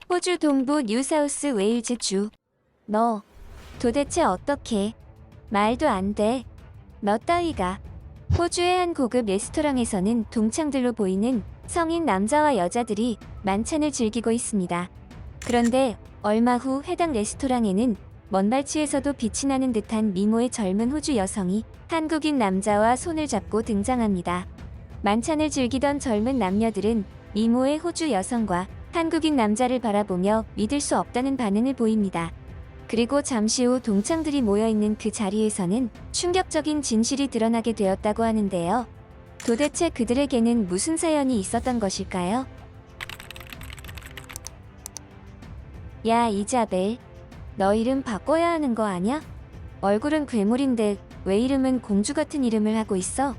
호주 동부 뉴사우스 웨일즈 주. 너 도대체 어떻게? 말도 안 돼. 너 따위가. 호주의 한 고급 레스토랑에서는 동창들로 보이는 성인 남자와 여자들이 만찬을 즐기고 있습니다. 그런데 얼마 후 해당 레스토랑에는 먼 발치에서도 빛이 나는 듯한 미모의 젊은 호주 여성이 한국인 남자와 손을 잡고 등장합니다. 만찬을 즐기던 젊은 남녀들은 미모의 호주 여성과 한국인 남자를 바라보며 믿을 수 없다는 반응을 보입니다. 그리고 잠시 후 동창들이 모여있는 그 자리에서는 충격적인 진실이 드러나게 되었다고 하는데요. 도대체 그들에게는 무슨 사연이 있었던 것일까요? 야, 이자벨. 너 이름 바꿔야 하는 거 아냐? 얼굴은 괴물인데 왜 이름은 공주 같은 이름을 하고 있어?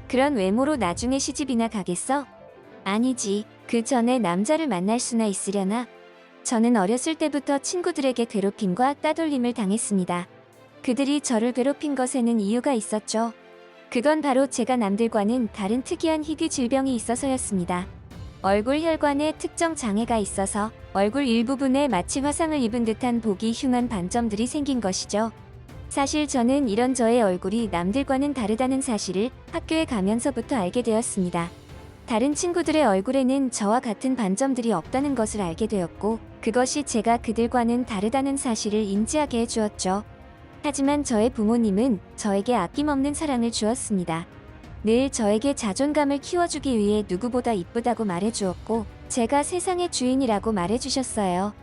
그런 외모로 나중에 시집이나 가겠어? 아니지. 그 전에 남자를 만날 수나 있으려나? 저는 어렸을 때부터 친구들에게 괴롭힘과 따돌림을 당했습니다. 그들이 저를 괴롭힌 것에는 이유가 있었죠. 그건 바로 제가 남들과는 다른 특이한 희귀 질병이 있어서였습니다. 얼굴 혈관에 특정 장애가 있어서 얼굴 일부분에 마치 화상을 입은 듯한 보기 흉한 반점들이 생긴 것이죠. 사실 저는 이런 저의 얼굴이 남들과는 다르다는 사실을 학교에 가면서부터 알게 되었습니다. 다른 친구들의 얼굴에는 저와 같은 반점들이 없다는 것을 알게 되었고, 그것이 제가 그들과는 다르다는 사실을 인지하게 해주었죠. 하지만 저의 부모님은 저에게 아낌없는 사랑을 주었습니다. 늘 저에게 자존감을 키워주기 위해 누구보다 이쁘다고 말해주었고, 제가 세상의 주인이라고 말해주셨어요.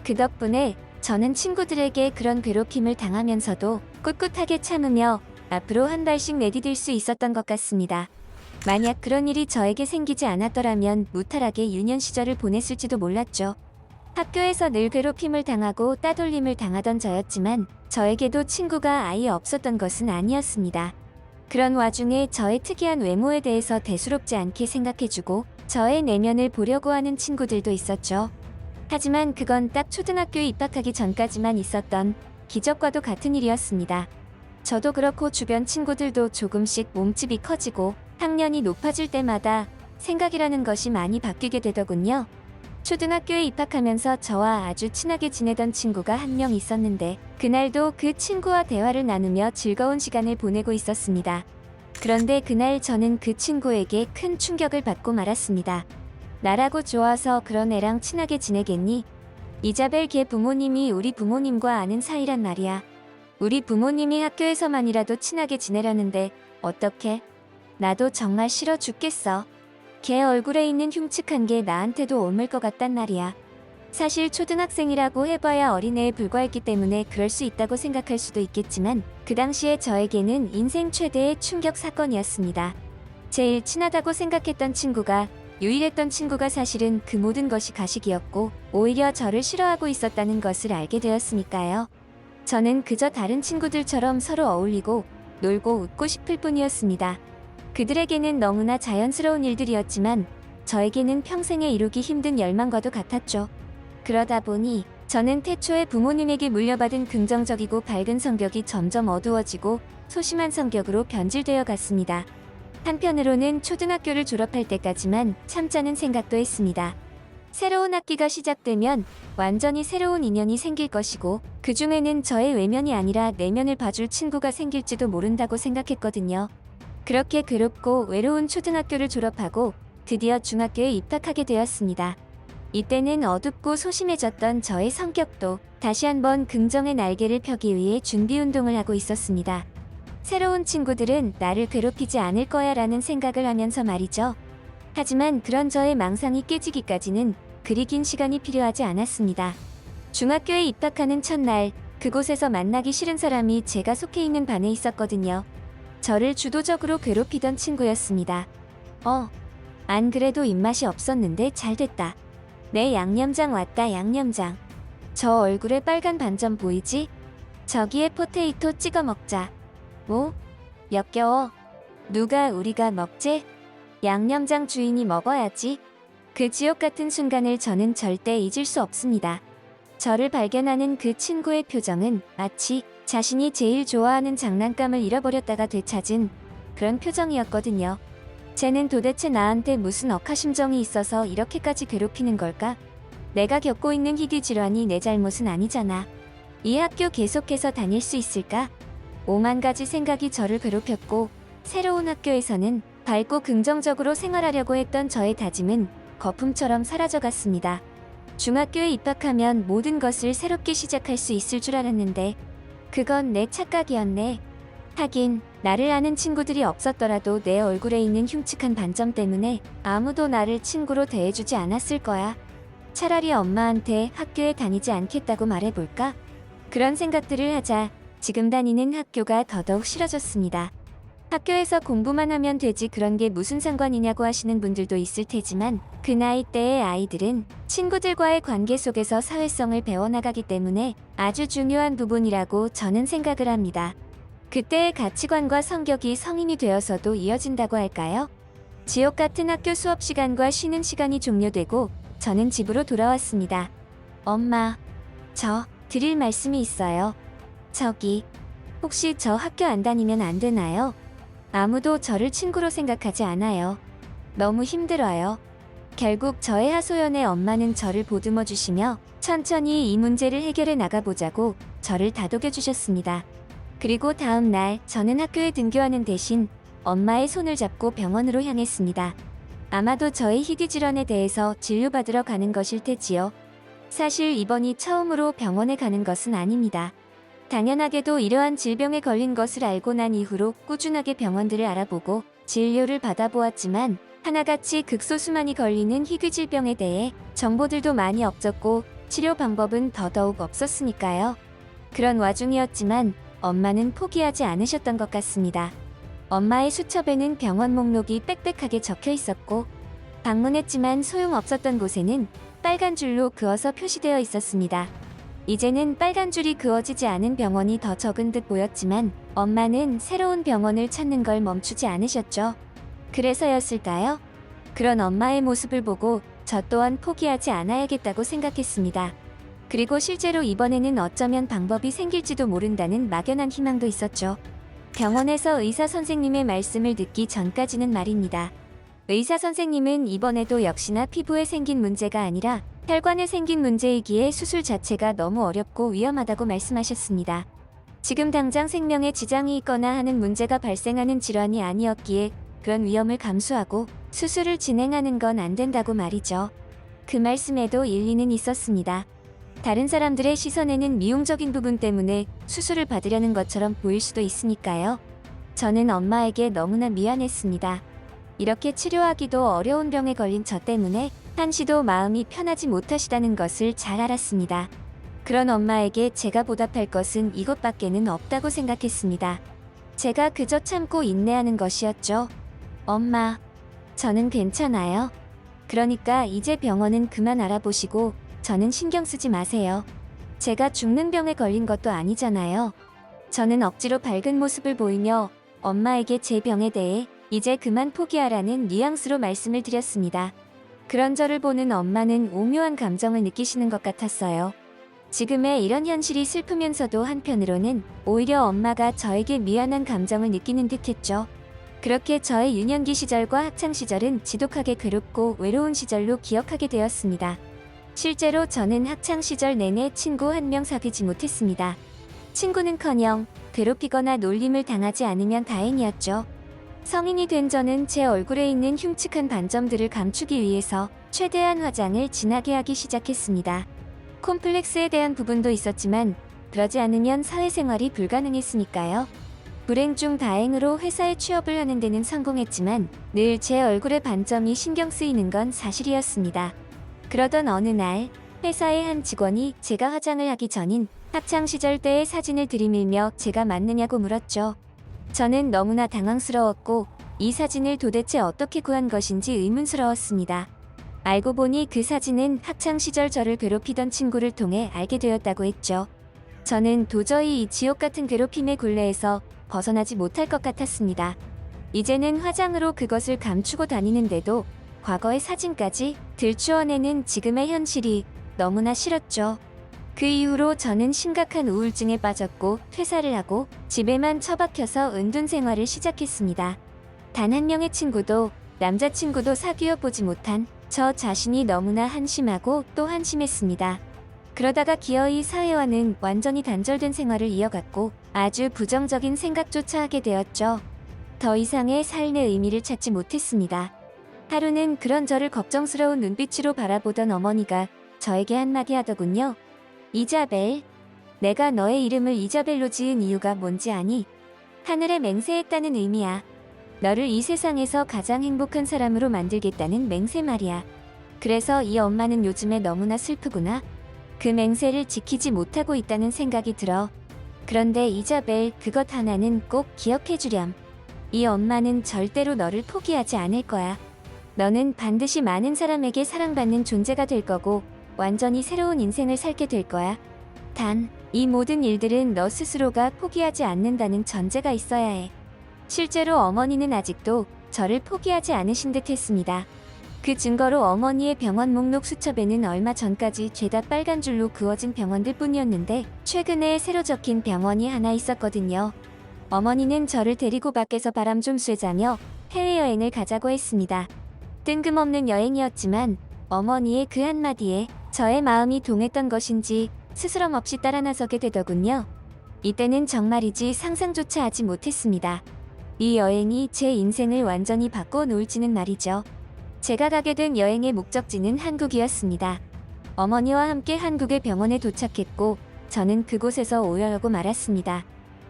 그 덕분에 저는 친구들에게 그런 괴롭힘을 당하면서도 꿋꿋하게 참으며 앞으로 한 발씩 내디딜 수 있었던 것 같습니다. 만약 그런 일이 저에게 생기지 않았더라면 무탈하게 유년 시절을 보냈을지도 몰랐죠. 학교에서 늘 괴롭힘을 당하고 따돌림을 당하던 저였지만 저에게도 친구가 아예 없었던 것은 아니었습니다. 그런 와중에 저의 특이한 외모에 대해서 대수롭지 않게 생각해주고 저의 내면을 보려고 하는 친구들도 있었죠. 하지만 그건 딱 초등학교에 입학하기 전까지만 있었던 기적과도 같은 일이었습니다. 저도 그렇고 주변 친구들도 조금씩 몸집이 커지고 학년이 높아질 때마다 생각이라는 것이 많이 바뀌게 되더군요. 초등학교에 입학하면서 저와 아주 친하게 지내던 친구가 한 명 있었는데 그날도 그 친구와 대화를 나누며 즐거운 시간을 보내고 있었습니다. 그런데 그날 저는 그 친구에게 큰 충격을 받고 말았습니다. 나라고 좋아서 그런 애랑 친하게 지내겠니? 이자벨 걔 부모님이 우리 부모님과 아는 사이란 말이야. 우리 부모님이 학교에서만이라도 친하게 지내려는데 어떡해? 나도 정말 싫어 죽겠어. 걔 얼굴에 있는 흉측한 게 나한테도 옮을 것 같단 말이야. 사실 초등학생이라고 해봐야 어린애에 불과했기 때문에 그럴 수 있다고 생각할 수도 있겠지만 그 당시에 저에게는 인생 최대의 충격 사건이었습니다. 제일 친하다고 생각했던 친구가 유일했던 친구가 사실은 그 모든 것이 가식이었고 오히려 저를 싫어하고 있었다는 것을 알게 되었으니까요. 저는 그저 다른 친구들처럼 서로 어울리고 놀고 웃고 싶을 뿐이었습니다. 그들에게는 너무나 자연스러운 일들이었지만 저에게는 평생에 이루기 힘든 열망과도 같았죠. 그러다 보니 저는 태초에 부모님에게 물려받은 긍정적이고 밝은 성격이 점점 어두워지고 소심한 성격으로 변질되어 갔습니다. 한편으로는 초등학교를 졸업할 때까지만 참자는 생각도 했습니다. 새로운 학기가 시작되면 완전히 새로운 인연이 생길 것이고 그 중에는 저의 외면이 아니라 내면을 봐줄 친구가 생길지도 모른다고 생각했거든요. 그렇게 괴롭고 외로운 초등학교를 졸업하고 드디어 중학교에 입학하게 되었습니다. 이때는 어둡고 소심해졌던 저의 성격도 다시 한번 긍정의 날개를 펴기 위해 준비운동을 하고 있었습니다. 새로운 친구들은 나를 괴롭히지 않을 거야 라는 생각을 하면서 말이죠. 하지만 그런 저의 망상이 깨지기까지는 그리 긴 시간이 필요하지 않았습니다. 중학교에 입학하는 첫날, 그곳에서 만나기 싫은 사람이 제가 속해 있는 반에 있었거든요. 저를 주도적으로 괴롭히던 친구였습니다. 안 그래도 입맛이 없었는데 잘됐다. 내 양념장 왔다 양념장. 저 얼굴에 빨간 반점 보이지? 저기에 포테이토 찍어 먹자. 뭐? 역겨워. 누가 우리가 먹지? 양념장 주인이 먹어야지. 그 지옥 같은 순간을 저는 절대 잊을 수 없습니다. 저를 발견하는 그 친구의 표정은 마치 자신이 제일 좋아하는 장난감을 잃어버렸다가 되찾은 그런 표정이었거든요. 쟤는 도대체 나한테 무슨 억하심정이 있어서 이렇게까지 괴롭히는 걸까? 내가 겪고 있는 희귀 질환이 내 잘못은 아니잖아. 이 학교 계속해서 다닐 수 있을까? 오만 가지 생각이 저를 괴롭혔고, 새로운 학교에서는 밝고 긍정적으로 생활하려고 했던 저의 다짐은 거품처럼 사라져갔습니다. 중학교에 입학하면 모든 것을 새롭게 시작할 수 있을 줄 알았는데 그건 내 착각이었네. 하긴 나를 아는 친구들이 없었더라도 내 얼굴에 있는 흉측한 반점 때문에 아무도 나를 친구로 대해주지 않았을 거야. 차라리 엄마한테 학교에 다니지 않겠다고 말해볼까? 그런 생각들을 하자 지금 다니는 학교가 더더욱 싫어졌습니다. 학교에서 공부만 하면 되지 그런 게 무슨 상관이냐고 하시는 분들도 있을 테지만 그 나이대의 아이들은 친구들과의 관계 속에서 사회성을 배워나가기 때문에 아주 중요한 부분이라고 저는 생각을 합니다. 그때의 가치관과 성격이 성인이 되어서도 이어진다고 할까요? 지옥 같은 학교 수업 시간과 쉬는 시간이 종료되고 저는 집으로 돌아왔습니다. 엄마, 저 드릴 말씀이 있어요. 저기, 혹시 저 학교 안 다니면 안 되나요? 아무도 저를 친구로 생각하지 않아요. 너무 힘들어요. 결국 저의 하소연에 엄마는 저를 보듬어 주시며 천천히 이 문제를 해결해 나가보자고 저를 다독여 주셨습니다. 그리고 다음 날 저는 학교에 등교하는 대신 엄마의 손을 잡고 병원으로 향했습니다. 아마도 저의 희귀 질환에 대해서 진료받으러 가는 것일 테지요. 사실 이번이 처음으로 병원에 가는 것은 아닙니다. 당연하게도 이러한 질병에 걸린 것을 알고 난 이후로 꾸준하게 병원들을 알아보고 진료를 받아보았지만 하나같이 극소수만이 걸리는 희귀 질병에 대해 정보들도 많이 없었고 치료 방법은 더더욱 없었으니까요. 그런 와중이었지만 엄마는 포기하지 않으셨던 것 같습니다. 엄마의 수첩에는 병원 목록이 빽빽하게 적혀 있었고 방문했지만 소용없었던 곳에는 빨간 줄로 그어서 표시되어 있었습니다. 이제는 빨간 줄이 그어지지 않은 병원이 더 적은 듯 보였지만 엄마는 새로운 병원을 찾는 걸 멈추지 않으셨죠. 그래서였을까요? 그런 엄마의 모습을 보고 저 또한 포기하지 않아야겠다고 생각했습니다. 그리고 실제로 이번에는 어쩌면 방법이 생길지도 모른다는 막연한 희망도 있었죠. 병원에서 의사 선생님의 말씀을 듣기 전까지는 말입니다. 의사 선생님은 이번에도 역시나 피부에 생긴 문제가 아니라 혈관에 생긴 문제이기에 수술 자체가 너무 어렵고 위험하다고 말씀하셨습니다. 지금 당장 생명에 지장이 있거나 하는 문제가 발생하는 질환이 아니었기에 그런 위험을 감수하고 수술을 진행하는 건 안 된다고 말이죠. 그 말씀에도 일리는 있었습니다. 다른 사람들의 시선에는 미용적인 부분 때문에 수술을 받으려는 것처럼 보일 수도 있으니까요. 저는 엄마에게 너무나 미안했습니다. 이렇게 치료하기도 어려운 병에 걸린 저 때문에 한시도 마음이 편하지 못하시다는 것을 잘 알았습니다. 그런 엄마에게 제가 보답할 것은 이것밖에는 없다고 생각했습니다. 제가 그저 참고 인내하는 것이었죠. 엄마, 저는 괜찮아요. 그러니까 이제 병원은 그만 알아보시고 저는 신경 쓰지 마세요. 제가 죽는 병에 걸린 것도 아니잖아요. 저는 억지로 밝은 모습을 보이며 엄마에게 제 병에 대해 이제 그만 포기하라는 뉘앙스로 말씀을 드렸습니다. 그런 저를 보는 엄마는 오묘한 감정을 느끼시는 것 같았어요. 지금의 이런 현실이 슬프면서도 한편으로는 오히려 엄마가 저에게 미안한 감정을 느끼는 듯했죠. 그렇게 저의 유년기 시절과 학창시절은 지독하게 괴롭고 외로운 시절로 기억하게 되었습니다. 실제로 저는 학창시절 내내 친구 한 명 사귀지 못했습니다. 친구는커녕 괴롭히거나 놀림을 당하지 않으면 다행이었죠. 성인이 된 저는 제 얼굴에 있는 흉측한 반점들을 감추기 위해서 최대한 화장을 진하게 하기 시작했습니다. 콤플렉스에 대한 부분도 있었지만 그러지 않으면 사회생활이 불가능했으니까요. 불행 중 다행으로 회사에 취업을 하는 데는 성공했지만 늘 제 얼굴에 반점이 신경 쓰이는 건 사실이었습니다. 그러던 어느 날 회사의 한 직원이 제가 화장을 하기 전인 학창시절 때의 사진을 들이밀며 제가 맞느냐고 물었죠. 저는 너무나 당황스러웠고 이 사진을 도대체 어떻게 구한 것인지 의문스러웠습니다. 알고 보니 그 사진은 학창시절 저를 괴롭히던 친구를 통해 알게 되었다고 했죠. 저는 도저히 이 지옥 같은 괴롭힘의 굴레에서 벗어나지 못할 것 같았습니다. 이제는 화장으로 그것을 감추고 다니는데도 과거의 사진까지 들추어내는 지금의 현실이 너무나 싫었죠. 그 이후로 저는 심각한 우울증에 빠졌고 퇴사를 하고 집에만 처박혀서 은둔 생활을 시작했습니다. 단 한 명의 친구도 남자친구도 사귀어 보지 못한 저 자신이 너무나 한심하고 또 한심했습니다. 그러다가 기어이 사회와는 완전히 단절된 생활을 이어갔고 아주 부정적인 생각조차 하게 되었죠. 더 이상의 삶의 의미를 찾지 못했습니다. 하루는 그런 저를 걱정스러운 눈빛으로 바라보던 어머니가 저에게 한마디 하더군요. 이자벨, 내가 너의 이름을 이자벨로 지은 이유가 뭔지 아니? 하늘에 맹세했다는 의미야. 너를 이 세상에서 가장 행복한 사람으로 만들겠다는 맹세 말이야. 그래서 이 엄마는 요즘에 너무나 슬프구나. 그 맹세를 지키지 못하고 있다는 생각이 들어. 그런데 이자벨, 그것 하나는 꼭 기억해 주렴. 이 엄마는 절대로 너를 포기하지 않을 거야. 너는 반드시 많은 사람에게 사랑받는 존재가 될 거고 완전히 새로운 인생을 살게 될 거야. 단, 이 모든 일들은 너 스스로가 포기하지 않는다는 전제가 있어야 해. 실제로 어머니는 아직도 저를 포기하지 않으신 듯 했습니다. 그 증거로 어머니의 병원 목록 수첩에는 얼마 전까지 죄다 빨간 줄로 그어진 병원들 뿐이었는데 최근에 새로 적힌 병원이 하나 있었거든요. 어머니는 저를 데리고 밖에서 바람 좀 쐬자며 해외여행을 가자고 했습니다. 뜬금없는 여행이었지만 어머니의 그 한마디에 저의 마음이 동했던 것인지 스스럼 없이 따라 나서게 되더군요. 이때는 정말이지 상상조차 하지 못했습니다. 이 여행이 제 인생을 완전히 바꿔 놓을지는 말이죠. 제가 가게 된 여행의 목적지는 한국이었습니다. 어머니와 함께 한국의 병원에 도착했고 저는 그곳에서 오열하고 말았습니다.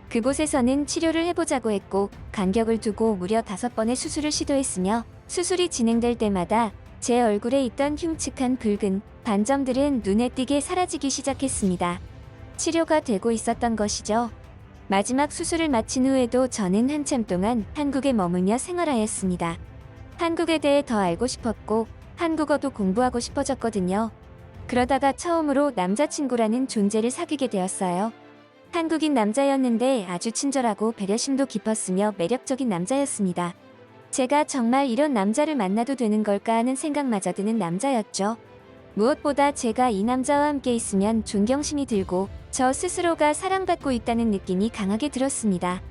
그곳에서는 치료를 해보자고 했고 간격을 두고 무려 5번의 수술을 시도했으며 수술이 진행될 때마다 제 얼굴에 있던 흉측한 붉은 반점들은 눈에 띄게 사라지기 시작했습니다. 치료가 되고 있었던 것이죠. 마지막 수술을 마친 후에도 저는 한참 동안 한국에 머물며 생활하였습니다. 한국에 대해 더 알고 싶었고 한국어도 공부하고 싶어졌거든요. 그러다가 처음으로 남자친구라는 존재를 사귀게 되었어요. 한국인 남자였는데 아주 친절하고 배려심도 깊었으며 매력적인 남자였습니다. 제가 정말 이런 남자를 만나도 되는 걸까 하는 생각마저 드는 남자였죠. 무엇보다 제가 이 남자와 함께 있으면 존경심이 들고 저 스스로가 사랑받고 있다는 느낌이 강하게 들었습니다.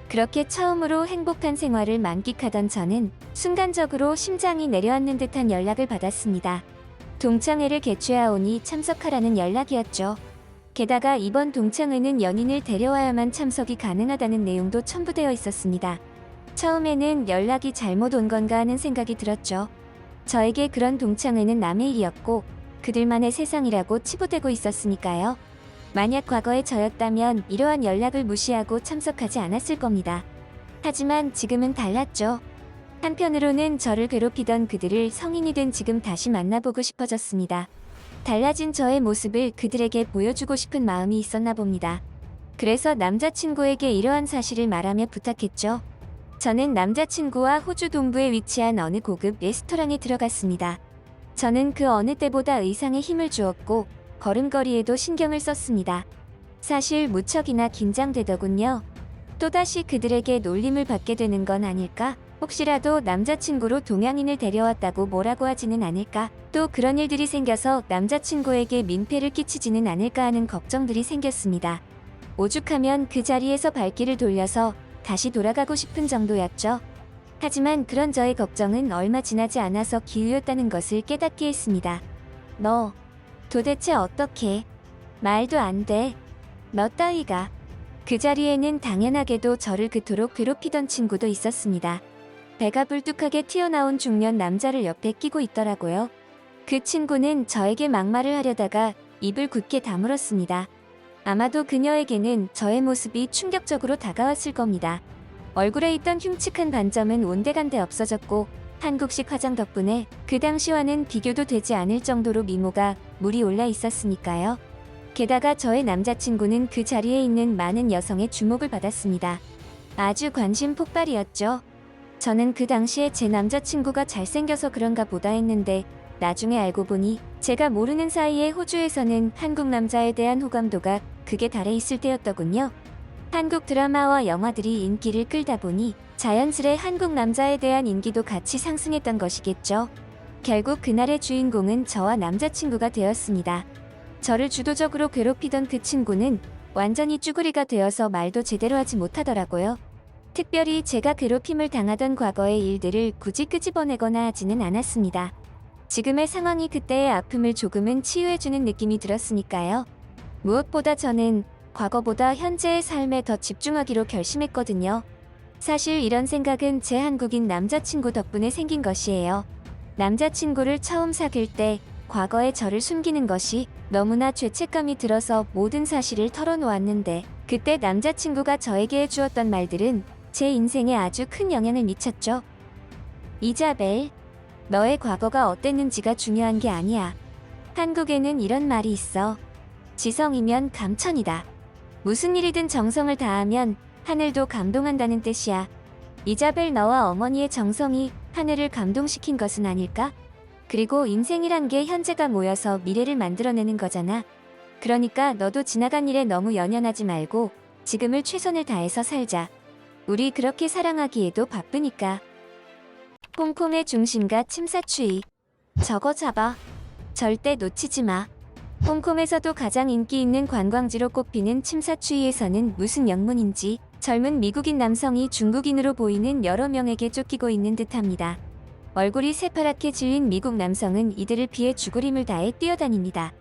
그렇게 처음으로 행복한 생활을 만끽하던 저는 순간적으로 심장이 내려앉는 듯한 연락을 받았습니다. 동창회를 개최하오니 참석하라는 연락이었죠. 게다가 이번 동창회는 연인을 데려와야만 참석이 가능하다는 내용도 첨부되어 있었습니다. 처음에는 연락이 잘못 온 건가 하는 생각이 들었죠. 저에게 그런 동창회는 남의 일이었고 그들만의 세상이라고 치부되고 있었으니까요. 만약 과거의 저였다면 이러한 연락을 무시하고 참석하지 않았을 겁니다. 하지만 지금은 달랐죠. 한편으로는 저를 괴롭히던 그들을 성인이 된 지금 다시 만나보고 싶어졌습니다. 달라진 저의 모습을 그들에게 보여주고 싶은 마음이 있었나 봅니다. 그래서 남자친구에게 이러한 사실을 말하며 부탁했죠. 저는 남자친구와 호주 동부에 위치한 어느 고급 레스토랑에 들어갔습니다. 저는 그 어느 때보다 의상에 힘을 주었고 걸음걸이에도 신경을 썼습니다. 사실 무척이나 긴장되더군요. 또다시 그들에게 놀림을 받게 되는 건 아닐까? 혹시라도 남자친구로 동양인을 데려왔다고 뭐라고 하지는 않을까? 또 그런 일들이 생겨서 남자친구에게 민폐를 끼치지는 않을까 하는 걱정들이 생겼습니다. 오죽하면 그 자리에서 발길을 돌려서 다시 돌아가고 싶은 정도였죠. 하지만 그런 저의 걱정은 얼마 지나지 않아서 기우였다는 것을 깨닫게 했습니다. 너 도대체 어떻게? 말도 안 돼. 너 따위가. 그 자리에는 당연하게도 저를 그토록 괴롭히던 친구도 있었습니다. 배가 불뚝하게 튀어나온 중년 남자를 옆에 끼고 있더라고요. 그 친구는 저에게 막말을 하려다가 입을 굳게 다물었습니다. 아마도 그녀에게는 저의 모습이 충격적으로 다가왔을 겁니다. 얼굴에 있던 흉측한 반점은 온데간데 없어졌고 한국식 화장 덕분에 그 당시와는 비교도 되지 않을 정도로 미모가 물이 올라 있었으니까요. 게다가 저의 남자친구는 그 자리에 있는 많은 여성의 주목을 받았습니다. 아주 관심 폭발이었죠. 저는 그 당시에 제 남자친구가 잘생겨서 그런가 보다 했는데 나중에 알고 보니 제가 모르는 사이에 호주에서는 한국 남자에 대한 호감도가 극에 달해 있을 때였더군요. 한국 드라마와 영화들이 인기를 끌다 보니 자연스레 한국 남자에 대한 인기도 같이 상승했던 것이겠죠. 결국 그날의 주인공은 저와 남자친구가 되었습니다. 저를 주도적으로 괴롭히던 그 친구는 완전히 쭈구리가 되어서 말도 제대로 하지 못하더라고요. 특별히 제가 괴롭힘을 당하던 과거의 일들을 굳이 끄집어내거나 하지는 않았습니다. 지금의 상황이 그때의 아픔을 조금은 치유해주는 느낌이 들었으니까요. 무엇보다 저는 과거보다 현재의 삶에 더 집중하기로 결심했거든요. 사실 이런 생각은 제 한국인 남자친구 덕분에 생긴 것이에요. 남자친구를 처음 사귈 때 과거의 저를 숨기는 것이 너무나 죄책감이 들어서 모든 사실을 털어놓았는데 그때 남자친구가 저에게 해주었던 말들은 제 인생에 아주 큰 영향을 미쳤죠. 이자벨, 너의 과거가 어땠는지가 중요한 게 아니야. 한국에는 이런 말이 있어. 지성이면 감천이다. 무슨 일이든 정성을 다하면 하늘도 감동한다는 뜻이야. 이자벨, 너와 어머니의 정성이 하늘을 감동시킨 것은 아닐까? 그리고 인생이란 게 현재가 모여서 미래를 만들어내는 거잖아. 그러니까 너도 지나간 일에 너무 연연하지 말고 지금을 최선을 다해서 살자. 우리 그렇게 사랑하기에도 바쁘니까. 홍콩의 중심가 침사추이. 저거 잡아. 절대 놓치지 마. 홍콩에서도 가장 인기 있는 관광지로 꼽히는 침사추이에서는 무슨 영문인지 젊은 미국인 남성이 중국인으로 보이는 여러 명에게 쫓기고 있는 듯합니다. 얼굴이 새파랗게 질린 미국 남성은 이들을 피해 죽을 힘을 다해 뛰어다닙니다.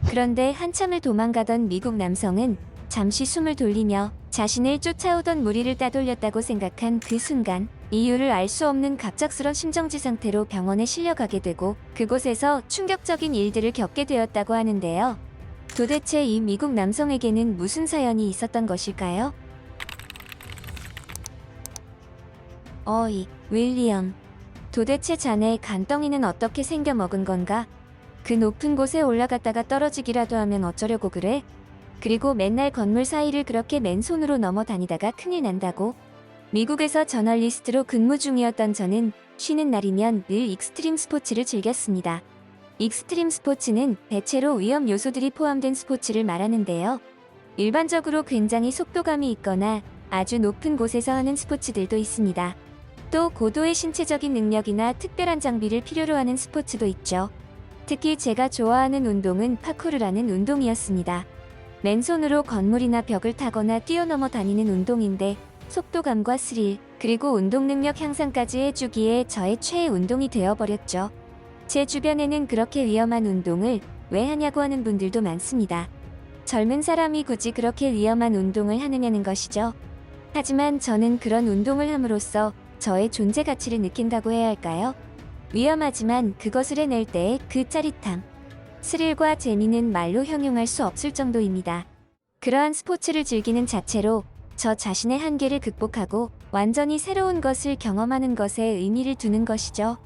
그런데 한참을 도망가던 미국 남성은 잠시 숨을 돌리며 자신을 쫓아오던 무리를 따돌렸다고 생각한 그 순간 이유를 알 수 없는 갑작스런 심정지 상태로 병원에 실려가게 되고 그곳에서 충격적인 일들을 겪게 되었다고 하는데요. 도대체 이 미국 남성에게는 무슨 사연이 있었던 것일까요? 어이, 윌리엄. 도대체 자네의 간덩이는 어떻게 생겨 먹은 건가? 그 높은 곳에 올라갔다가 떨어지기라도 하면 어쩌려고 그래? 그리고 맨날 건물 사이를 그렇게 맨손으로 넘어 다니다가 큰일 난다고? 미국에서 저널리스트로 근무 중이었던 저는 쉬는 날이면 늘 익스트림 스포츠를 즐겼습니다. 익스트림 스포츠는 대체로 위험 요소들이 포함된 스포츠를 말하는데요. 일반적으로 굉장히 속도감이 있거나 아주 높은 곳에서 하는 스포츠들도 있습니다. 또 고도의 신체적인 능력이나 특별한 장비를 필요로 하는 스포츠도 있죠. 특히 제가 좋아하는 운동은 파쿠르라는 운동이었습니다. 맨손으로 건물이나 벽을 타거나 뛰어넘어 다니는 운동인데 속도감과 스릴, 그리고 운동 능력 향상까지 해주기에 저의 최애 운동이 되어버렸죠. 제 주변에는 그렇게 위험한 운동을 왜 하냐고 하는 분들도 많습니다. 젊은 사람이 굳이 그렇게 위험한 운동을 하느냐는 것이죠. 하지만 저는 그런 운동을 함으로써 저의 존재 가치를 느낀다고 해야 할까요? 위험하지만 그것을 해낼 때의 그 짜릿함, 스릴과 재미는 말로 형용할 수 없을 정도입니다. 그러한 스포츠를 즐기는 자체로 저 자신의 한계를 극복하고 완전히 새로운 것을 경험하는 것에 의미를 두는 것이죠.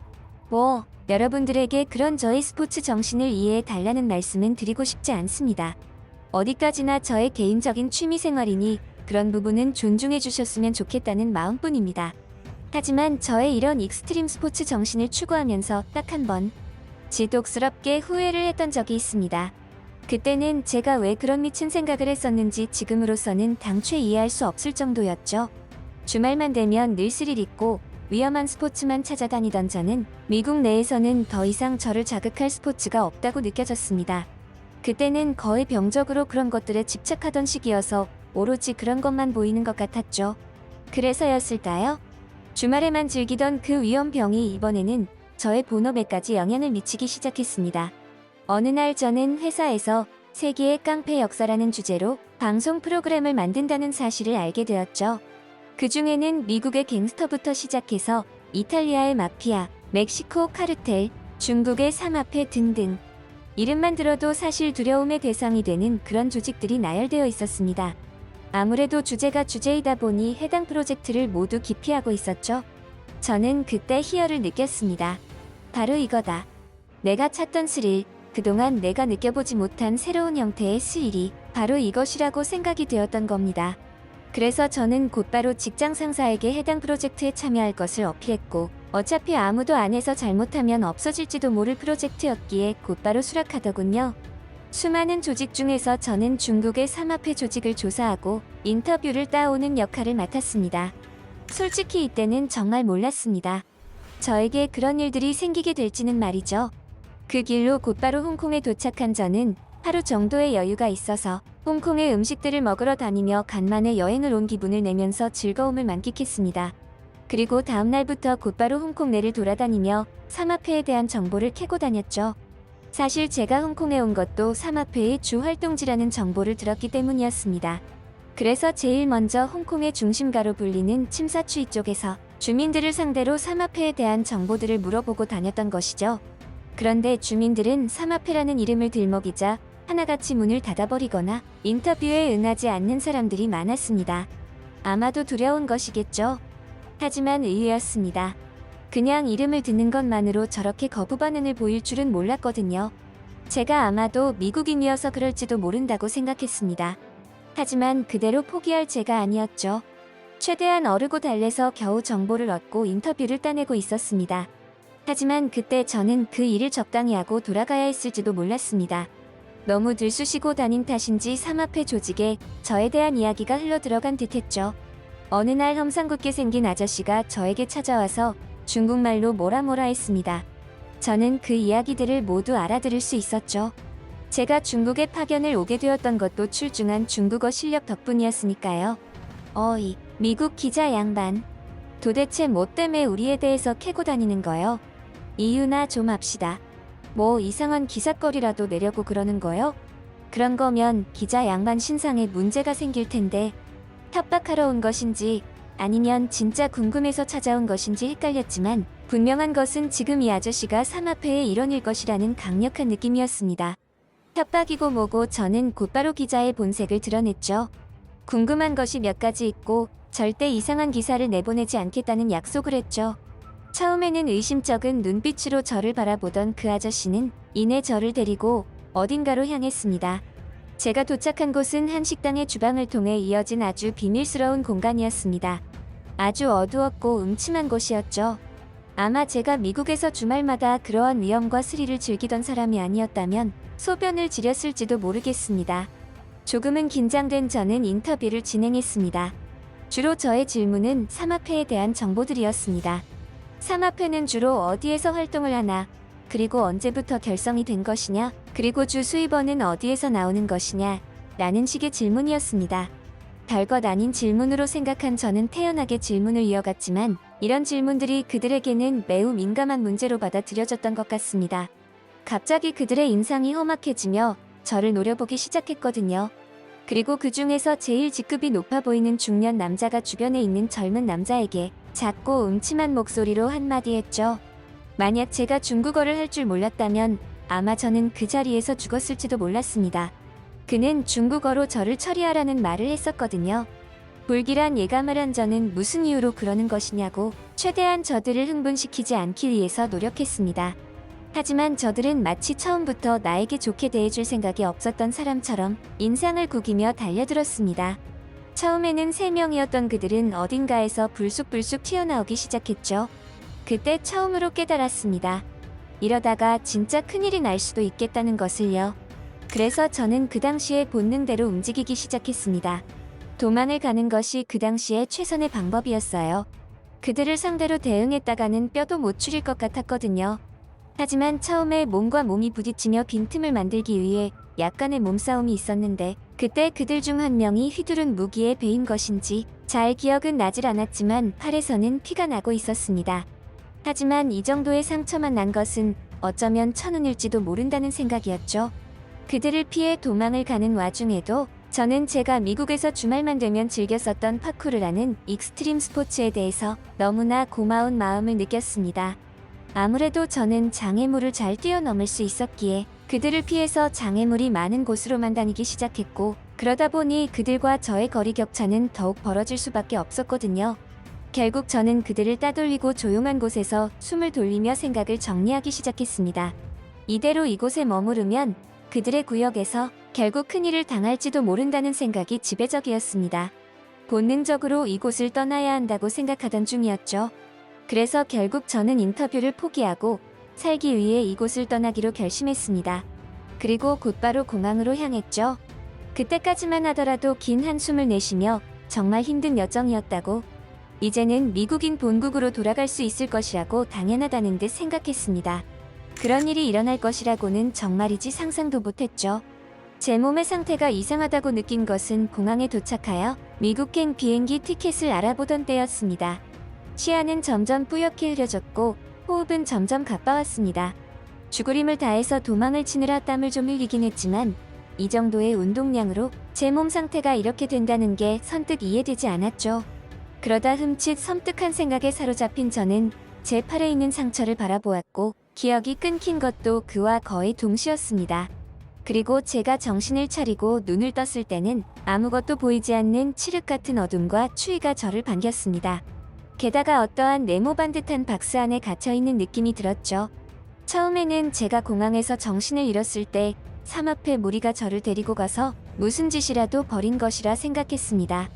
여러분들에게 그런 저의 스포츠 정신을 이해해 달라는 말씀은 드리고 싶지 않습니다. 어디까지나 저의 개인적인 취미생활이니 그런 부분은 존중해 주셨으면 좋겠다는 마음뿐입니다. 하지만 저의 이런 익스트림 스포츠 정신을 추구하면서 딱 한 번 지독스럽게 후회를 했던 적이 있습니다. 그때는 제가 왜 그런 미친 생각을 했었는지 지금으로서는 당최 이해할 수 없을 정도였죠. 주말만 되면 늘 스릴 있고 위험한 스포츠만 찾아다니던 저는 미국 내에서는 더 이상 저를 자극할 스포츠가 없다고 느껴졌습니다. 그때는 거의 병적으로 그런 것들에 집착하던 시기여서 오로지 그런 것만 보이는 것 같았죠. 그래서였을까요? 주말에만 즐기던 그 위험병이 이번에는 저의 본업에까지 영향을 미치기 시작했습니다. 어느 날 저는 회사에서 세계의 깡패 역사라는 주제로 방송 프로그램을 만든다는 사실을 알게 되었죠. 그 중에는 미국의 갱스터부터 시작해서 이탈리아의 마피아, 멕시코 카르텔, 중국의 사마페 등등 이름만 들어도 사실 두려움의 대상이 되는 그런 조직들이 나열되어 있었습니다. 아무래도 주제가 주제이다 보니 해당 프로젝트를 모두 기피하고 있었죠. 저는 그때 희열을 느꼈습니다. 바로 이거다. 내가 찾던 스릴, 그동안 내가 느껴보지 못한 새로운 형태의 스릴이 바로 이것이라고 생각이 되었던 겁니다. 그래서 저는 곧바로 직장 상사에게 해당 프로젝트에 참여할 것을 어필했고 어차피 아무도 안 해서 잘못하면 없어질지도 모를 프로젝트였기에 곧바로 수락하더군요. 수많은 조직 중에서 저는 중국의 사마페 조직을 조사하고 인터뷰를 따오는 역할을 맡았습니다. 솔직히 이때는 정말 몰랐습니다. 저에게 그런 일들이 생기게 될지는 말이죠. 그 길로 곧바로 홍콩에 도착한 저는 하루 정도의 여유가 있어서 홍콩의 음식들을 먹으러 다니며 간만에 여행을 온 기분을 내면서 즐거움을 만끽했습니다. 그리고 다음날부터 곧바로 홍콩 내를 돌아다니며 삼합회에 대한 정보를 캐고 다녔죠. 사실 제가 홍콩에 온 것도 삼합회의 주 활동지라는 정보를 들었기 때문이었습니다. 그래서 제일 먼저 홍콩의 중심가로 불리는 침사추이 쪽에서 주민들을 상대로 삼합회에 대한 정보들을 물어보고 다녔던 것이죠. 그런데 주민들은 삼합회라는 이름을 들먹이자 하나같이 문을 닫아버리거나 인터뷰에 응하지 않는 사람들이 많았습니다. 아마도 두려운 것이겠죠. 하지만 의외였습니다. 그냥 이름을 듣는 것만으로 저렇게 거부 반응을 보일 줄은 몰랐거든요. 제가 아마도 미국인이어서 그럴지도 모른다고 생각했습니다. 하지만 그대로 포기할 제가 아니었죠. 최대한 어르고 달래서 겨우 정보를 얻고 인터뷰를 따내고 있었습니다. 하지만 그때 저는 그 일을 적당히 하고 돌아가야 했을지도 몰랐습니다. 너무 들쑤시고 다닌 탓인지 삼합회 조직에 저에 대한 이야기가 흘러들어간 듯했죠. 어느 날 험상궂게 생긴 아저씨가 저에게 찾아와서 중국말로 뭐라 했습니다. 저는 그 이야기들을 모두 알아들을 수 있었죠. 제가 중국에 파견을 오게 되었던 것도 출중한 중국어 실력 덕분이었으니까요. 어이, 미국 기자 양반. 도대체 뭐 때문에 우리에 대해서 캐고 다니는 거요? 이유나 좀 합시다. 뭐 이상한 기사거리라도 내려고 그러는 거요? 그런 거면 기자 양반 신상에 문제가 생길 텐데 협박하러 온 것인지 아니면 진짜 궁금해서 찾아온 것인지 헷갈렸지만 분명한 것은 지금 이 아저씨가 삼합회의 일원일 것이라는 강력한 느낌이었습니다. 협박이고 뭐고 저는 곧바로 기자의 본색을 드러냈죠. 궁금한 것이 몇 가지 있고 절대 이상한 기사를 내보내지 않겠다는 약속을 했죠. 처음에는 의심쩍은 눈빛으로 저를 바라보던 그 아저씨는 이내 저를 데리고 어딘가로 향했습니다. 제가 도착한 곳은 한 식당의 주방을 통해 이어진 아주 비밀스러운 공간이었습니다. 아주 어두웠고 음침한 곳이었죠. 아마 제가 미국에서 주말마다 그러한 위험과 스릴을 즐기던 사람이 아니었다면 소변을 지렸을지도 모르겠습니다. 조금은 긴장된 저는 인터뷰를 진행했습니다. 주로 저의 질문은 삼합회에 대한 정보들이었습니다. 삼합회는 주로 어디에서 활동을 하나, 그리고 언제부터 결성이 된 것이냐, 그리고 주 수입원은 어디에서 나오는 것이냐, 라는 식의 질문이었습니다. 별것 아닌 질문으로 생각한 저는 태연하게 질문을 이어갔지만 이런 질문들이 그들에게는 매우 민감한 문제로 받아들여졌던 것 같습니다. 갑자기 그들의 인상이 험악해지며 저를 노려보기 시작했거든요. 그리고 그 중에서 제일 직급이 높아 보이는 중년 남자가 주변에 있는 젊은 남자에게 작고 음침한 목소리로 한마디 했죠. 만약 제가 중국어를 할 줄 몰랐다면 아마 저는 그 자리에서 죽었을지도 몰랐습니다. 그는 중국어로 저를 처리하라는 말을 했었거든요. 불길한 예감을 한 저는 무슨 이유로 그러는 것이냐고 최대한 저들을 흥분시키지 않기 위해서 노력했습니다. 하지만 저들은 마치 처음부터 나에게 좋게 대해줄 생각이 없었던 사람처럼 인상을 구기며 달려들었습니다. 처음에는 3명이었던 그들은 어딘가에서 불쑥불쑥 튀어나오기 시작했죠. 그때 처음으로 깨달았습니다. 이러다가 진짜 큰일이 날 수도 있겠다는 것을요. 그래서 저는 그 당시에 본능대로 움직이기 시작했습니다. 도망을 가는 것이 그 당시에 최선의 방법이었어요. 그들을 상대로 대응했다가는 뼈도 못 추릴 것 같았거든요. 하지만 처음에 몸과 몸이 부딪히며 빈틈을 만들기 위해 약간의 몸싸움이 있었는데 그때 그들 중 한 명이 휘두른 무기에 베인 것인지 잘 기억은 나질 않았지만 팔에서는 피가 나고 있었습니다. 하지만 이 정도의 상처만 난 것은 어쩌면 천운일지도 모른다는 생각이었죠. 그들을 피해 도망을 가는 와중에도 저는 제가 미국에서 주말만 되면 즐겼었던 파쿠르라는 익스트림 스포츠에 대해서 너무나 고마운 마음을 느꼈습니다. 아무래도 저는 장애물을 잘 뛰어넘을 수 있었기에 그들을 피해서 장애물이 많은 곳으로만 다니기 시작했고 그러다 보니 그들과 저의 거리 격차는 더욱 벌어질 수밖에 없었거든요. 결국 저는 그들을 따돌리고 조용한 곳에서 숨을 돌리며 생각을 정리하기 시작했습니다. 이대로 이곳에 머무르면 그들의 구역에서 결국 큰일을 당할지도 모른다는 생각이 지배적이었습니다. 본능적으로 이곳을 떠나야 한다고 생각하던 중이었죠. 그래서 결국 저는 인터뷰를 포기하고 살기 위해 이곳을 떠나기로 결심했습니다. 그리고 곧바로 공항으로 향했죠. 그때까지만 하더라도 긴 한숨을 내쉬며 정말 힘든 여정이었다고, 이제는 미국인 본국으로 돌아갈 수 있을 것이라고 당연하다는 듯 생각했습니다. 그런 일이 일어날 것이라고는 정말이지 상상도 못했죠. 제 몸의 상태가 이상하다고 느낀 것은 공항에 도착하여 미국행 비행기 티켓을 알아보던 때였습니다. 시야는 점점 뿌옇게 흐려졌고 호흡은 점점 가빠웠습니다. 죽을 힘을 다해서 도망을 치느라 땀을 좀 흘리긴 했지만 이 정도의 운동량으로 제 몸 상태가 이렇게 된다는 게 선뜻 이해되지 않았죠. 그러다 흠칫 섬뜩한 생각에 사로잡힌 저는 제 팔에 있는 상처를 바라보았고 기억이 끊긴 것도 그와 거의 동시였습니다. 그리고 제가 정신을 차리고 눈을 떴을 때는 아무것도 보이지 않는 칠흑 같은 어둠과 추위가 저를 반겼습니다. 게다가 어떠한 네모반 듯한 박스 안에 갇혀있는 느낌이 들었죠. 처음에는 제가 공항에서 정신을 잃었을 때 삶 앞에 무리가 저를 데리고 가서 무슨 짓이라도 벌인 것이라 생각했습니다.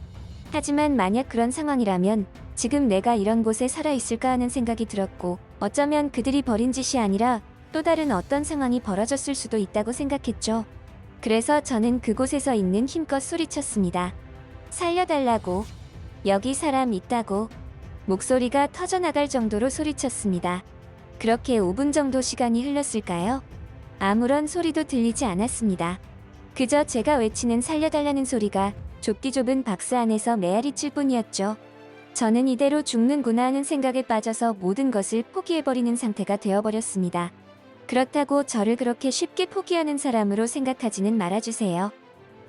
하지만 만약 그런 상황이라면 지금 내가 이런 곳에 살아있을까 하는 생각이 들었고 어쩌면 그들이 벌인 짓이 아니라 또 다른 어떤 상황이 벌어졌을 수도 있다고 생각했죠. 그래서 저는 그곳에서 있는 힘껏 소리쳤습니다. 살려달라고. 여기 사람 있다고. 목소리가 터져나갈 정도로 소리쳤습니다. 그렇게 5분 정도 시간이 흘렀을까요? 아무런 소리도 들리지 않았습니다. 그저 제가 외치는 살려달라는 소리가 좁디 좁은 박스 안에서 메아리칠 뿐이었죠. 저는 이대로 죽는구나 하는 생각에 빠져서 모든 것을 포기해버리는 상태가 되어버렸습니다. 그렇다고 저를 그렇게 쉽게 포기하는 사람으로 생각하지는 말아주세요.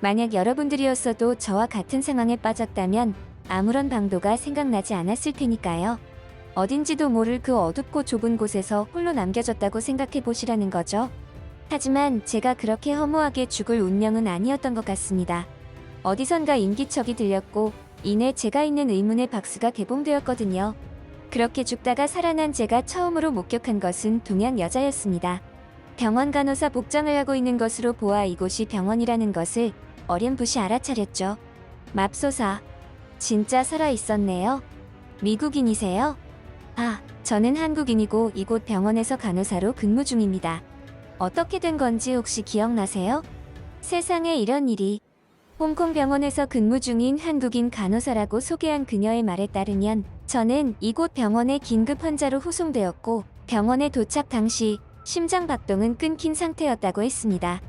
만약 여러분들이었어도 저와 같은 상황에 빠졌다면 아무런 방도가 생각나지 않았을 테니까요. 어딘지도 모를 그 어둡고 좁은 곳에서 홀로 남겨졌다고 생각해 보시라는 거죠. 하지만 제가 그렇게 허무하게 죽을 운명은 아니었던 것 같습니다. 어디선가 인기척이 들렸고 이내 제가 있는 의문의 박스가 개봉되었거든요. 그렇게 죽다가 살아난 제가 처음으로 목격한 것은 동양 여자였습니다. 병원 간호사 복장을 하고 있는 것으로 보아 이곳이 병원이라는 것을 어렴풋이 알아차렸죠. 맙소사. 진짜 살아있었네요. 미국인이세요? 아, 저는 한국인이고 이곳 병원에서 간호사로 근무 중입니다. 어떻게 된 건지 혹시 기억나세요? 세상에 이런 일이. 홍콩 병원에서 근무 중인 한국인 간호사라고 소개한 그녀의 말에 따르면 저는 이곳 병원의 긴급 환자로 후송되었고 병원에 도착 당시 심장 박동은 끊긴 상태였다고 했습니다.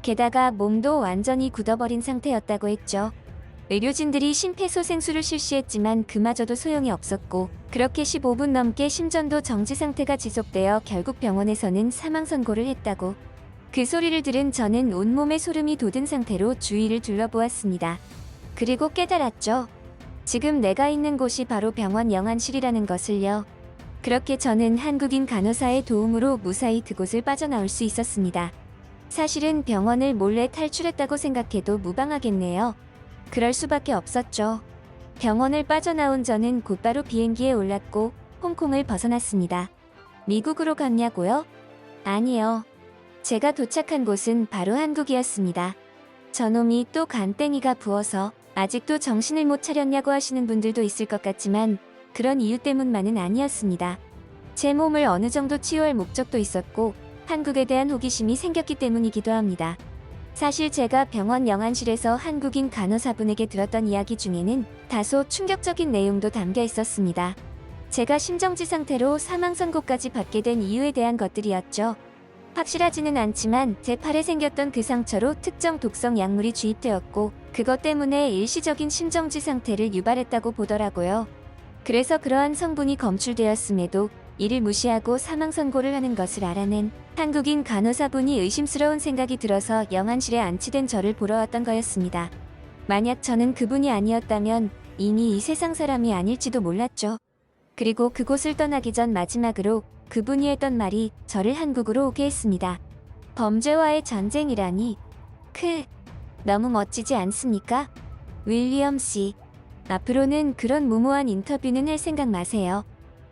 게다가 몸도 완전히 굳어버린 상태였다고 했죠. 의료진들이 심폐소생술을 실시했지만 그마저도 소용이 없었고 그렇게 15분 넘게 심전도 정지 상태가 지속되어 결국 병원에서는 사망 선고를 했다고. 그 소리를 들은 저는 온몸에 소름이 돋은 상태로 주위를 둘러보았습니다. 그리고 깨달았죠. 지금 내가 있는 곳이 바로 병원 영안실이라는 것을요. 그렇게 저는 한국인 간호사의 도움으로 무사히 그곳을 빠져나올 수 있었습니다. 사실은 병원을 몰래 탈출했다고 생각해도 무방하겠네요. 그럴 수밖에 없었죠. 병원을 빠져나온 저는 곧바로 비행기에 올랐고 홍콩을 벗어났습니다. 미국으로 갔냐고요? 아니요. 제가 도착한 곳은 바로 한국이었습니다. 저놈이 또 간땡이가 부어서 아직도 정신을 못 차렸냐고 하시는 분들도 있을 것 같지만 그런 이유 때문만은 아니었습니다. 제 몸을 어느 정도 치유할 목적도 있었고 한국에 대한 호기심이 생겼기 때문이기도 합니다. 사실 제가 병원 영안실에서 한국인 간호사분에게 들었던 이야기 중에는 다소 충격적인 내용도 담겨 있었습니다. 제가 심정지 상태로 사망 선고까지 받게 된 이유에 대한 것들이었죠. 확실하지는 않지만 제 팔에 생겼던 그 상처로 특정 독성 약물이 주입되었고 그것 때문에 일시적인 심정지 상태를 유발했다고 보더라고요. 그래서 그러한 성분이 검출되었음에도 이를 무시하고 사망 선고를 하는 것을 알아낸 한국인 간호사분이 의심스러운 생각이 들어서 영안실에 안치된 저를 보러 왔던 거였습니다. 만약 저는 그분이 아니었다면 이미 이 세상 사람이 아닐지도 몰랐죠. 그리고 그곳을 떠나기 전 마지막으로 그분이 했던 말이 저를 한국으로 오게 했습니다. 범죄와의 전쟁이라니. 너무 멋지지 않습니까? 윌리엄 씨. 앞으로는 그런 무모한 인터뷰는 할 생각 마세요.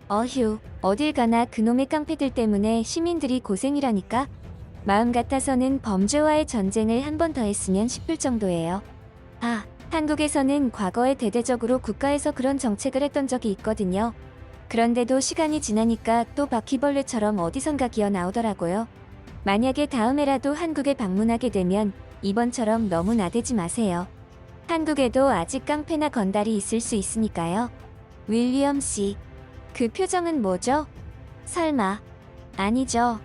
어휴, 어딜 가나 그놈의 깡패들 때문에 시민들이 고생이라니까? 마음 같아서는 범죄와의 전쟁을 한 번 더 했으면 싶을 정도예요. 아, 한국에서는 과거에 대대적으로 국가에서 그런 정책을 했던 적이 있거든요. 그런데도 시간이 지나니까 또 바퀴벌레처럼 어디선가 기어 나오더라고요. 만약에 다음에라도 한국에 방문하게 되면 이번처럼 너무 나대지 마세요. 한국에도 아직 깡패나 건달이 있을 수 있으니까요. 윌리엄 씨. 그 표정은 뭐죠? 설마. 아니죠.